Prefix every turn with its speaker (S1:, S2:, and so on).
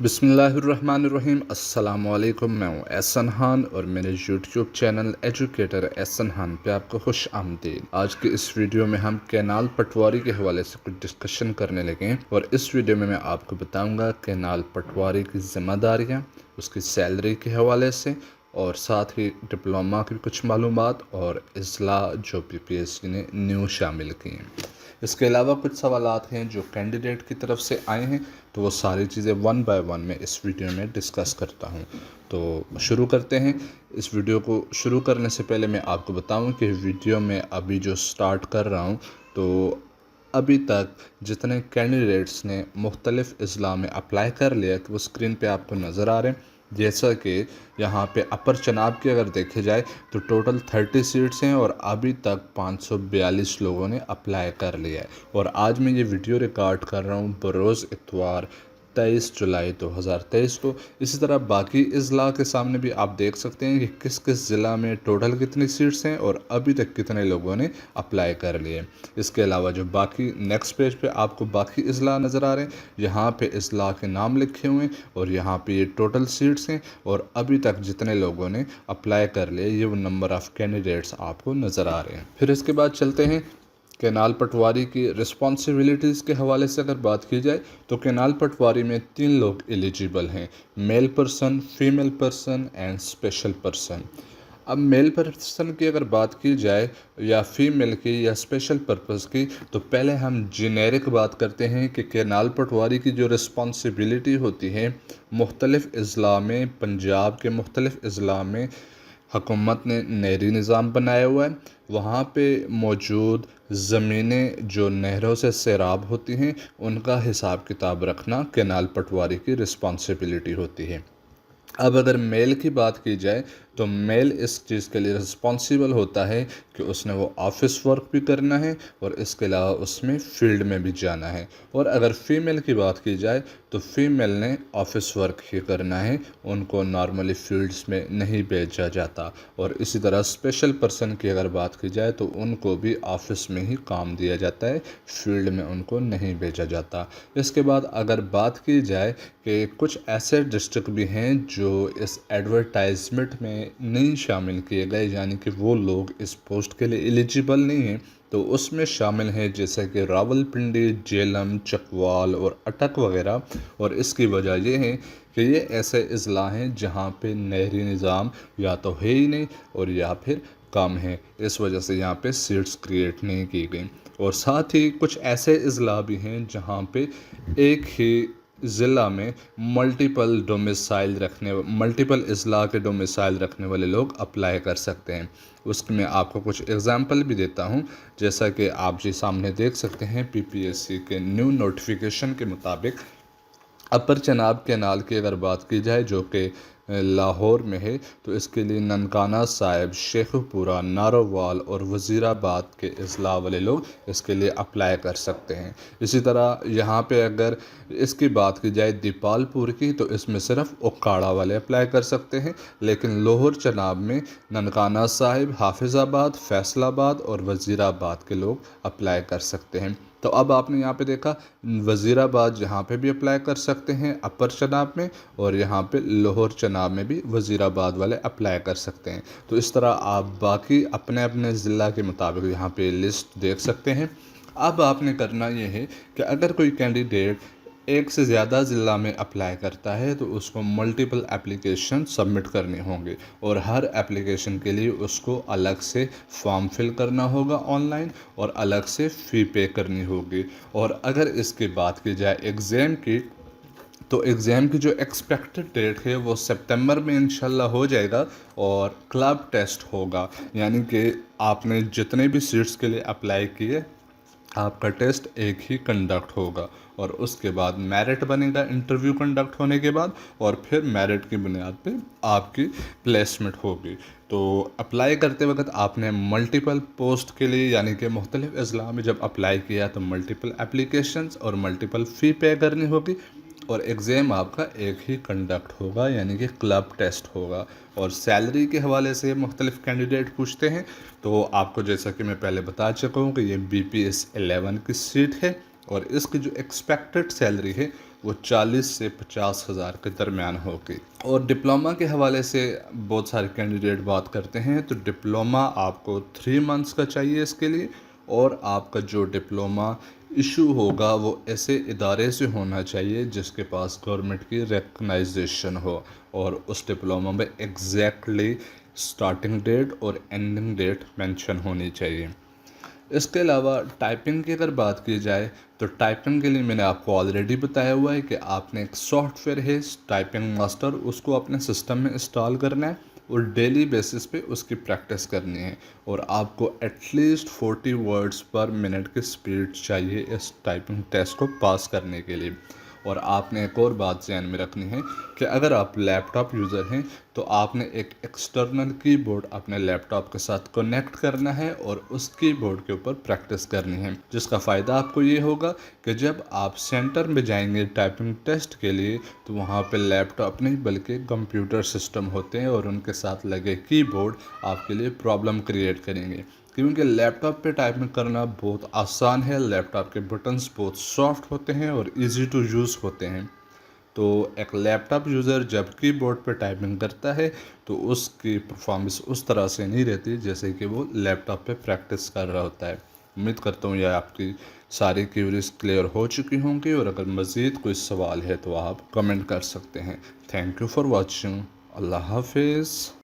S1: बिस्मिल्लाहिर्रहमानिर्रहीम। अस्सलाम वालेकुम। मैं हूँ एहसन खान और मेरे YouTube channel educator Ehsan Khan पे आपको खुश आमदीद। आज की इस वीडियो में हम कैनाल पटवारी के हवाले से कुछ डिस्कशन करने लगे हैं और इस वीडियो में मैं आपको बताऊंगा कैनाल पटवारी की ज़िम्मेदारियाँ, उसकी सैलरी के हवाले से और साथ ही डिप्लोमा की कुछ मालूमात और इजला जो PPSC ने न्यू शामिल की हैं। इसके अलावा कुछ सवालात हैं जो कैंडिडेट की तरफ से आए हैं, तो वो सारी चीज़ें वन बाय वन में इस वीडियो में डिस्कस करता हूँ। तो शुरू करते हैं। इस वीडियो को शुरू करने से पहले मैं आपको बताऊँ कि वीडियो में अभी जो स्टार्ट कर रहा हूँ, तो अभी तक जितने कैंडिडेट्स ने मुख्तलिफ़ अज़ला में अप्लाई कर लिया कि वो स्क्रीन पे आपको नज़र आ रहे हैं। जैसा कि यहाँ पे अपर चनाब की अगर देखे जाए तो टोटल 30 सीट्स हैं और अभी तक 542 लोगों ने अप्लाई कर लिया है। और आज मैं ये वीडियो रिकॉर्ड कर रहा हूँ बरोज़ इतवार 23 जुलाई 2023 को। इसी तरह बाकी अज़ला के सामने भी आप देख सकते हैं कि किस किस ज़िला में टोटल कितनी सीट्स हैं और अभी तक कितने लोगों ने अप्लाई कर लिए। इसके अलावा जो बाकी नेक्स्ट पेज पे आपको बाकी अज़ला नज़र आ रहे हैं, यहाँ पे अज़ला के नाम लिखे हुए हैं और यहाँ पे ये टोटल सीट्स हैं और अभी तक जितने लोगों ने अप्लाई कर लिए ये वो नंबर ऑफ़ कैंडिडेट्स आपको नज़र आ रहे हैं। फिर इसके बाद चलते हैं कैनाल पटवारी की रिस्पॉन्सिबिलिटीज़ के हवाले से अगर बात की जाए तो कैनाल पटवारी में 3 लोग एलिजिबल हैं, male person, female person and special person. अब मेल पर्सन की अगर बात की जाए या फीमेल की या स्पेशल पर्पस की, तो पहले हम जेनेरिक बात करते हैं कि कैनाल पटवारी की जो रिस्पॉन्सिबिलिटी होती है मुख्तलिफ़ अज़ला में, पंजाब के मुख्तलिफ़ अज़ला में हुकूमत ने नहरी निज़ाम बनाया हुआ है। वहाँ पे मौजूद ज़मीनें जो नहरों से सैराब होती हैं उनका हिसाब किताब रखना कैनाल पटवारी की रिस्पॉन्सिबिलिटी होती है। अब अगर मेल की बात की जाए तो मेल इस चीज़ के लिए रिस्पॉन्सिबल होता है कि उसने वो ऑफिस वर्क भी करना है और इसके अलावा उसमें फील्ड में भी जाना है। और अगर फ़ीमेल की बात की जाए तो फ़ीमेल ने ऑफिस वर्क ही करना है, उनको नॉर्मली फील्ड्स में नहीं भेजा जाता। और इसी तरह स्पेशल पर्सन की अगर बात की जाए तो उनको भी ऑफिस में ही काम दिया जाता है, फील्ड में उनको नहीं भेजा जाता। इसके बाद अगर बात की जाए कि कुछ ऐसे डिस्ट्रिक्ट भी हैं जो इस एडवर्टाइजमेंट में नहीं शामिल किए गए, यानी कि वो लोग इस पोस्ट के लिए एलिजिबल नहीं हैं, तो उसमें शामिल हैं जैसे कि रावलपिंडी, जेलम, चकवाल और अटक वगैरह। और इसकी वजह यह है कि ये ऐसे अज़ला हैं जहाँ पे नहरी निज़ाम या तो है ही नहीं और या फिर कम है, इस वजह से यहाँ पे सीट्स क्रिएट नहीं की गई। और साथ ही कुछ ऐसे अज़ला भी हैं जहाँ पे एक ही ज़िला में मल्टीपल अज़ला के डोमिसाइल रखने वाले लोग अप्लाई कर सकते हैं। उसमें मैं आपको कुछ एग्जांपल भी देता हूं, जैसा कि आप जी सामने देख सकते हैं। PPSC के न्यू नोटिफिकेशन के मुताबिक अपर चनाब कैनाल की अगर बात की जाए जो कि लाहौर में है, तो इसके लिए ननकाना साहिब, शेखपुरा, नारोवाल और वज़ीराबाद के अज़ला वाले लोग इसके लिए अप्लाई कर सकते हैं। इसी तरह यहाँ पे अगर इसकी बात की जाए दीपालपुर की, तो इसमें सिर्फ उकाड़ा वाले अप्लाई कर सकते हैं, लेकिन लाहौर चनाब में ननकाना साहिब, हाफिज़ाबाद, फैसलाबाद और वज़ीराबाद के लोग अप्लाई कर सकते हैं। तो अब आपने यहाँ पे देखा वज़ीराबाद यहाँ पे भी अप्लाई कर सकते हैं अपर चनाब में, और यहाँ पे लाहौर चनाब में भी वज़ीराबाद वाले अप्लाई कर सकते हैं। तो इस तरह आप बाकी अपने अपने ज़िला के मुताबिक यहाँ पे लिस्ट देख सकते हैं। अब आपने करना ये है कि अगर कोई कैंडिडेट एक से ज़्यादा ज़िला में अप्लाई करता है तो उसको मल्टीपल एप्लीकेशन सबमिट करने होंगे और हर एप्लीकेशन के लिए उसको अलग से फॉर्म फिल करना होगा ऑनलाइन और अलग से फ़ी पे करनी होगी। और अगर इसकी बात की जाए एग्ज़ाम की, तो एग्ज़ाम की जो एक्सपेक्टेड डेट है वो सितंबर में इंशाल्लाह हो जाएगा और क्लब टेस्ट होगा, यानी कि आपने जितने भी सीट्स के लिए अप्लाई किए आपका टेस्ट एक ही कंडक्ट होगा और उसके बाद मेरिट बनेगा इंटरव्यू कंडक्ट होने के बाद, और फिर मेरिट की बुनियाद पे आपकी प्लेसमेंट होगी। तो अप्लाई करते वक्त आपने मल्टीपल पोस्ट के लिए यानी कि मुख्तलिफ़ अज़ला में जब अप्लाई किया तो मल्टीपल एप्लीकेशंस और मल्टीपल फ़ी पे करनी होगी और एग्ज़ाम आपका एक ही कंडक्ट होगा यानी कि क्लब टेस्ट होगा। और सैलरी के हवाले से मुख्तलिफ़ कैंडिडेट पूछते हैं, तो आपको जैसा कि मैं पहले बता चुका हूँ कि ये BPS 11 की सीट है और इसकी जो एक्सपेक्टेड सैलरी है वो 40 से 50 हज़ार के दरमियान होगी। और डिप्लोमा के हवाले से बहुत सारे कैंडिडेट बात करते हैं, तो डिप्लोमा आपको 3 मंथ्स का चाहिए इसके लिए, और आपका जो डिप्लोमा इशू होगा वो ऐसे इदारे से होना चाहिए जिसके पास गवर्नमेंट की रिकग्नाइजेशन हो, और उस डिप्लोमा में एग्जैक्टली स्टार्टिंग डेट और एंडिंग डेट मेंशन होनी चाहिए। इसके अलावा टाइपिंग की अगर बात की जाए, तो टाइपिंग के लिए मैंने आपको ऑलरेडी बताया हुआ है कि आपने एक सॉफ्टवेयर है टाइपिंग मास्टर, उसको अपने सिस्टम में इंस्टॉल करना है और डेली बेसिस पे उसकी प्रैक्टिस करनी है, और आपको एटलीस्ट 40 वर्ड्स पर मिनट की स्पीड चाहिए इस टाइपिंग टेस्ट को पास करने के लिए। और आपने एक और बात ध्यान में रखनी है कि अगर आप लैपटॉप यूज़र हैं तो आपने एक एक्सटर्नल कीबोर्ड अपने लैपटॉप के साथ कनेक्ट करना है और उस कीबोर्ड के ऊपर प्रैक्टिस करनी है, जिसका फ़ायदा आपको ये होगा कि जब आप सेंटर में जाएंगे टाइपिंग टेस्ट के लिए तो वहाँ पे लैपटॉप नहीं बल्कि कंप्यूटर सिस्टम होते हैं और उनके साथ लगे कीबोर्ड आपके लिए प्रॉब्लम क्रिएट करेंगे, क्योंकि लैपटॉप पे टाइपिंग करना बहुत आसान है। लैपटॉप के बटन्स बहुत सॉफ्ट होते हैं और इजी टू यूज़ होते हैं। तो एक लैपटॉप यूज़र जब कीबोर्ड पे टाइपिंग करता है तो उसकी परफॉर्मेंस उस तरह से नहीं रहती जैसे कि वो लैपटॉप पे प्रैक्टिस कर रहा होता है। उम्मीद करता हूँ यह आपकी सारी क्वेरीज क्लियर हो चुकी होंगी, और अगर मज़ीद कोई सवाल है तो आप कमेंट कर सकते हैं। Thank you for watching. Allah हाफिज़।